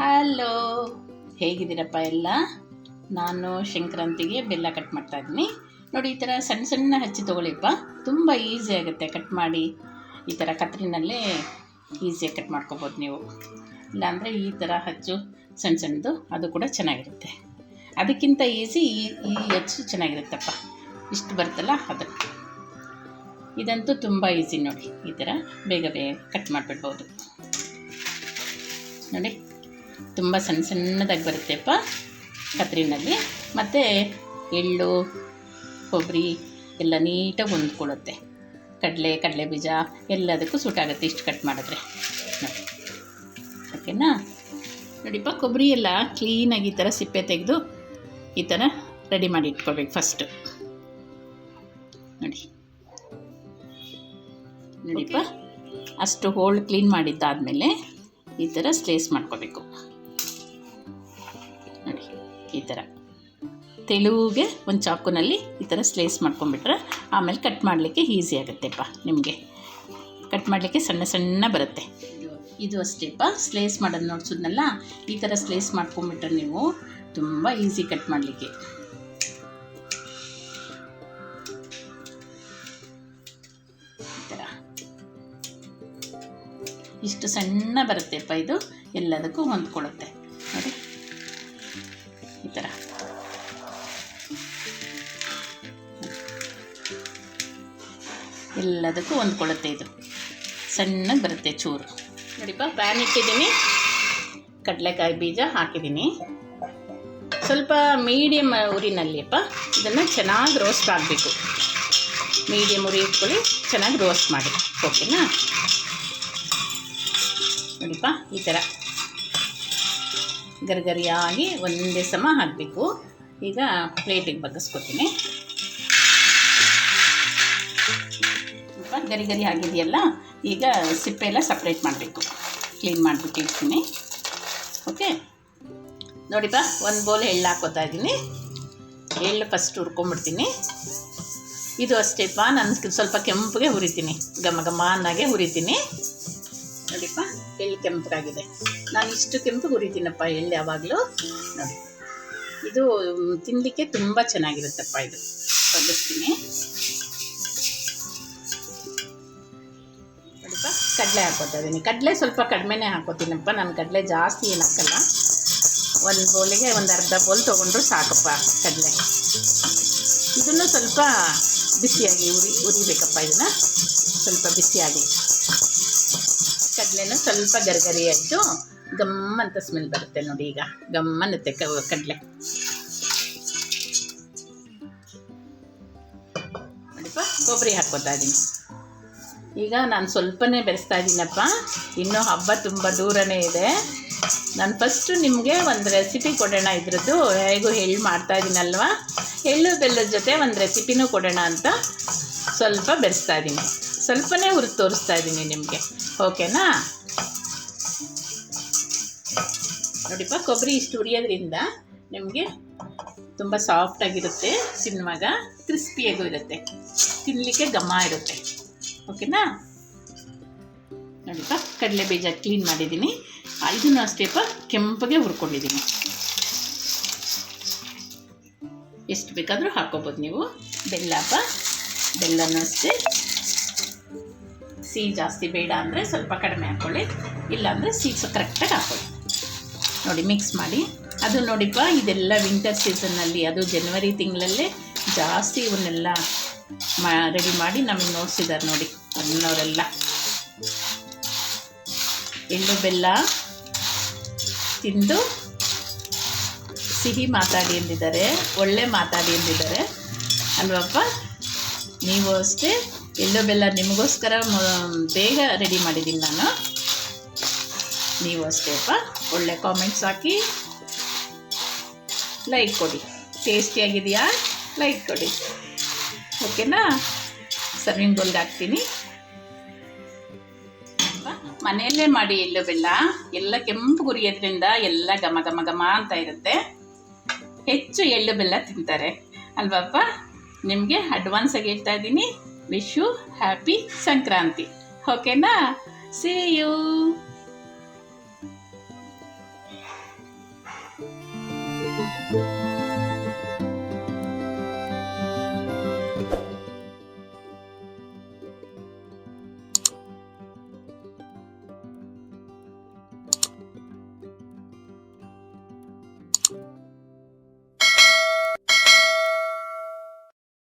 Hello, ಹೇಗಿದ್ದೀರಪ್ಪ ಎಲ್ಲ? ನಾನು ಸಂಕ್ರಾಂತಿಗೆ ಬೆಲ್ಲ ಕಟ್ ಮಾಡ್ತಾ ಇದ್ದೀನಿ ನೋಡಿ. ಈ ಥರ ಸಣ್ಣ ಸಣ್ಣ ಹಚ್ಚಿ ತೊಗೊಳ್ಳಿಪ್ಪ, ತುಂಬ ಈಸಿ ಆಗುತ್ತೆ ಕಟ್ ಮಾಡಿ. ಈ ಥರ ಕತ್ರಿನಲ್ಲೇ ಈಸಿಯಾಗಿ ಕಟ್ ಮಾಡ್ಕೊಬೋದು ನೀವು. ಇಲ್ಲಾಂದರೆ ಈ ಥರ ಹಚ್ಚು ಸಣ್ಣ ಸಣ್ಣದು, ಅದು ಕೂಡ ಚೆನ್ನಾಗಿರುತ್ತೆ. ಅದಕ್ಕಿಂತ ಈಸಿ ಈ ಹಚ್ಚು ಚೆನ್ನಾಗಿರುತ್ತಪ್ಪ. ಇಷ್ಟು ಬರುತ್ತಲ್ಲ ಅದು. ಇದಂತೂ ತುಂಬ ಈಸಿ ನೋಡಿ. ಈ ಥರ ಬೇಗ ಬೇಗ ಕಟ್ ಮಾಡಿಬಿಡ್ಬೋದು ನೋಡಿ. ತುಂಬ ಸಣ್ಣ ಸಣ್ಣದಾಗಿ ಬರುತ್ತೆಪ್ಪ ಕತ್ರಿನಲ್ಲಿ. ಮತ್ತು ಎಳ್ಳು ಕೊಬ್ಬರಿ ಎಲ್ಲ ನೀಟಾಗಿ ಹೊಂದ್ಕೊಳ್ಳುತ್ತೆ. ಕಡಲೆ ಬೀಜ ಎಲ್ಲದಕ್ಕೂ ಸೂಟಾಗುತ್ತೆ ಇಷ್ಟು ಕಟ್ ಮಾಡಿದ್ರೆ ನೋಡಿ. ಓಕೆನಾ? ನೋಡಿಪ್ಪ, ಕೊಬ್ಬರಿ ಎಲ್ಲ ಕ್ಲೀನಾಗಿ ಈ ಥರ ಸಿಪ್ಪೆ ತೆಗೆದು ಈ ಥರ ರೆಡಿ ಮಾಡಿ ಇಟ್ಕೊಳ್ಬೇಕು ಫಸ್ಟು. ನೋಡಿಪ್ಪ, ಅಷ್ಟು ಹೋಳು ಕ್ಲೀನ್ ಮಾಡಿದ್ದಾದಮೇಲೆ ಈ ಥರ ಸ್ಲೇಸ್ ಮಾಡ್ಕೋಬೇಕು ನೋಡಿ. ಈ ಥರ ತೆಳುಗೆ ಒಂದು ಚಾಕುನಲ್ಲಿ ಈ ಥರ ಸ್ಲೇಸ್ ಮಾಡ್ಕೊಂಡ್ಬಿಟ್ರೆ ಆಮೇಲೆ ಕಟ್ ಮಾಡಲಿಕ್ಕೆ ಈಸಿ ಆಗುತ್ತೆಪ್ಪ. ನಿಮಗೆ ಕಟ್ ಮಾಡಲಿಕ್ಕೆ ಸಣ್ಣ ಸಣ್ಣ ಬರುತ್ತೆ. ಇದು ಅಷ್ಟೇಪ್ಪ, ಸ್ಲೇಸ್ ಮಾಡೋದು ನೋಡ್ಸೋದ್ನಲ್ಲ, ಈ ಥರ ಸ್ಲೇಸ್ ಮಾಡ್ಕೊಂಡ್ಬಿಟ್ರೆ ನೀವು ತುಂಬ ಈಸಿ ಕಟ್ ಮಾಡಲಿಕ್ಕೆ. ಈ ಥರ ಇಷ್ಟು ಸಣ್ಣ ಬರುತ್ತೆಪ್ಪ. ಇದು ಎಲ್ಲದಕ್ಕೂ ಹೊಂದ್ಕೊಳ್ಳುತ್ತೆ ನೋಡಿ. ಈ ಥರ ಎಲ್ಲದಕ್ಕೂ ಹೊಂದ್ಕೊಳ್ಳುತ್ತೆ. ಇದು ಸಣ್ಣಗೆ ಬರುತ್ತೆ ಚೂರು. ನೋಡಿಪ್ಪ, ಪ್ಯಾನ್ ಇಟ್ಟಿದ್ದೀನಿ, ಕಡಲೆಕಾಯಿ ಬೀಜ ಹಾಕಿದ್ದೀನಿ. ಸ್ವಲ್ಪ ಮೀಡಿಯಮ್ ಉರಿನಲ್ಲಿಪ್ಪ ಇದನ್ನು ಚೆನ್ನಾಗಿ ರೋಸ್ಟ್ ಆಗಬೇಕು. ಮೀಡಿಯಮ್ ಉರಿ ಇಟ್ಕೊಳ್ಳಿ, ಚೆನ್ನಾಗಿ ರೋಸ್ಟ್ ಮಾಡಿ. ಓಕೆನಾ? ನೋಡಿಪ್ಪ, ಈ ಥರ ಗರಿಗರಿಯಾಗಿ ಒಂದೇ ಸಮ ಹಾಕಬೇಕು. ಈಗ ಪ್ಲೇಟಿಗೆ ಬಗ್ಗಿಸ್ಕೊತೀನಿ. ಗರಿ ಆಗಿದೆಯಲ್ಲ, ಈಗ ಸಿಪ್ಪೆ ಎಲ್ಲ ಸಪ್ರೇಟ್ ಮಾಡಬೇಕು. ಕ್ಲೀನ್ ಮಾಡಿಬಿಟ್ಟು ಇಡ್ತೀನಿ. ಓಕೆ ನೋಡಿಪ್ಪ, ಒಂದು ಬೌಲ್ ಎಳ್ಳು ಹಾಕೋತಾ ಇದ್ದೀನಿ. ಎಳ್ಳು ಫಸ್ಟ್ ಹುರ್ಕೊಂಬಿಡ್ತೀನಿ. ಇದು ಅಷ್ಟೇಪ್ಪ, ನಾನು ಸ್ವಲ್ಪ ಕೆಂಪಗೆ ಹುರಿತೀನಿ, ಘಮ ಘಮ ಅನ್ನಗೆ ಹುರಿತೀನಿ. ನೋಡಿಪ್ಪ, ಎಳ್ಳು ಕೆಂಪಗಾಗಿದೆ. ನಾನು ಇಷ್ಟು ಕೆಂಪಗೆ ಹುರಿತೀನಪ್ಪ ಎಳ್ಳು ಯಾವಾಗಲೂ. ನೋಡಿ, ಇದು ತಿನ್ನಲಿಕ್ಕೆ ತುಂಬ ಚೆನ್ನಾಗಿರುತ್ತಪ್ಪ. ಇದು ಬಗ್ಗಿಸ್ತೀನಿ. ನೋಡಿಪ್ಪ, ಕಡಲೆ ಹಾಕೋತಾ ಇದ್ದೀನಿ. ಕಡಲೆ ಸ್ವಲ್ಪ ಕಡಿಮೆನೇ ಹಾಕೋತೀನಪ್ಪ. ನಾನು ಕಡಲೆ ಜಾಸ್ತಿ ಏನು ಹಾಕಲ್ಲ. ಒಂದು ಬೌಲಿಗೆ ಒಂದು ಅರ್ಧ ಬೌಲ್ ತೊಗೊಂಡ್ರು ಸಾಕಪ್ಪ ಕಡಲೆ. ಇದನ್ನು ಸ್ವಲ್ಪ ಬಿಸಿಯಾಗಿ ಉರಿಬೇಕಪ್ಪ. ಇದನ್ನು ಸ್ವಲ್ಪ ಬಿಸಿಯಾಗಿ, ಕಡಲೆನೂ ಸ್ವಲ್ಪ ಗರಿಗರಿ ಆಯಿತು, ಗಮ್ಮಂತ ಸ್ಮೆಲ್ ಬರುತ್ತೆ ನೋಡಿ. ಈಗ ಗಮ್ಮನ್ನುತ್ತೆ ಕಡಲೆ. ನೋಡಿಪ್ಪ, ಕೊಬ್ಬರಿ ಹಾಕ್ಕೋತಾ ಇದ್ದೀನಿ. ಈಗ ನಾನು ಸ್ವಲ್ಪನೇ ಬೆರೆಸ್ತಾ ಇದ್ದೀನಪ್ಪ. ಇನ್ನೂ ಹಬ್ಬ ತುಂಬ ದೂರನೇ ಇದೆ. ನಾನು ಫಸ್ಟು ನಿಮಗೆ ಒಂದು ರೆಸಿಪಿ ಕೊಡೋಣ ಇದ್ರದ್ದು, ಹೇಗೂ ಎಳ್ಳು ಮಾಡ್ತಾಯಿದ್ದೀನಲ್ವ, ಎಳ್ಳು ಬೆಲ್ಲದ ಜೊತೆ ಒಂದು ರೆಸಿಪಿನೂ ಕೊಡೋಣ ಅಂತ ಸ್ವಲ್ಪ ಬೆರೆಸ್ತಾ ಇದ್ದೀನಿ. ಸ್ವಲ್ಪನೇ ಹುರಿದು ತೋರಿಸ್ತಾ ಇದ್ದೀನಿ ನಿಮಗೆ. ಓಕೆನಾ? ನೋಡಿಪ್ಪ, ಕೊಬ್ಬರಿ ಇಷ್ಟು ಹುರಿಯೋದ್ರಿಂದ ನಿಮಗೆ ತುಂಬ ಸಾಫ್ಟಾಗಿರುತ್ತೆ, ತಿನ್ನುವಾಗ ಕ್ರಿಸ್ಪಿಯಾಗೂ ಇರುತ್ತೆ, ತಿನ್ನಲಿಕ್ಕೆ ಘಮ ಇರುತ್ತೆ. ಓಕೆನಾ? ನೋಡಿಪ್ಪ, ಕಡಲೆ ಬೀಜ ಕ್ಲೀನ್ ಮಾಡಿದ್ದೀನಿ. ಇದನ್ನು ಅಷ್ಟೇಪ್ಪ ಕೆಂಪಗೆ ಹುರ್ಕೊಂಡಿದ್ದೀನಿ. ಎಷ್ಟು ಬೇಕಾದರೂ ಹಾಕ್ಕೋಬೋದು ನೀವು. ಬೆಲ್ಲನೂ ಅಷ್ಟೇ, ಸಿಹಿ ಜಾಸ್ತಿ ಬೇಡ ಅಂದರೆ ಸ್ವಲ್ಪ ಕಡಿಮೆ ಹಾಕ್ಕೊಳ್ಳಿ, ಇಲ್ಲಾಂದರೆ ಸಿಹಿ ಕರೆಕ್ಟಾಗಿ ಹಾಕ್ಕೊಳ್ಳಿ. ನೋಡಿ, ಮಿಕ್ಸ್ ಮಾಡಿ. ಅದು ನೋಡಿಪ್ಪ, ಇದೆಲ್ಲ ವಿಂಟರ್ ಸೀಸನ್ನಲ್ಲಿ, ಅದು ಜನವರಿ ತಿಂಗಳಲ್ಲೇ ಜಾಸ್ತಿ ಇವನ್ನೆಲ್ಲ ರೆಡಿ ಮಾಡಿ ನಮಗೆ ನೋಡ್ಸಿದ್ದಾರೆ ನೋಡಿ ಅನ್ನೋರೆಲ್ಲ. ಎಳ್ಳು ಬೆಲ್ಲ ತಿಂದು ಸಿಹಿ ಮಾತಾಡಿ ಎಂದಿದ್ದಾರೆ, ಒಳ್ಳೆ ಮಾತಾಡಿ ಎಂದಿದ್ದಾರೆ. ಅಲ್ವಪ್ಪ? ನೀವು ಅಷ್ಟೇ ಎಳ್ಳು ಬೆಲ್ಲ ನಿಮಗೋಸ್ಕರ ಬೇಗ ರೆಡಿ ಮಾಡಿದ್ದೀನಿ ನಾನು. ನೀವು ಅಷ್ಟೇ ಅಪ್ಪ, ಒಳ್ಳೆ ಕಾಮೆಂಟ್ಸ್ ಹಾಕಿ ಲೈಕ್ ಕೊಡಿ. ಟೇಸ್ಟಿಯಾಗಿದೆಯಾ? ಲೈಕ್ ಕೊಡಿ, ಓಕೆನಾ? ಸರ್ವಿಂಗ್ ಬೌಲ್ಗೆ ಹಾಕ್ತೀನಿ. ಮನೆಯಲ್ಲೇ ಮಾಡಿ ಎಳ್ಳು ಬೆಲ್ಲ, ಎಲ್ಲ ಕೆಂಪು ಗುರಿಯೋದ್ರಿಂದ ಎಲ್ಲ ಘಮ ಘಮ ಘಮ ಅಂತ ಇರುತ್ತೆ. ಹೆಚ್ಚು ಎಳ್ಳು ಬೆಲ್ಲ ತಿಂತಾರೆ ಅಲ್ವಪ್ಪ? ನಿಮಗೆ ಅಡ್ವಾನ್ಸ್ ಆಗಿ ಹೇಳ್ತಾ ಇದ್ದೀನಿ, ವಿಶ್ ಯು ಹ್ಯಾಪಿ ಸಂಕ್ರಾಂತಿ, ಓಕೆನಾ? See you.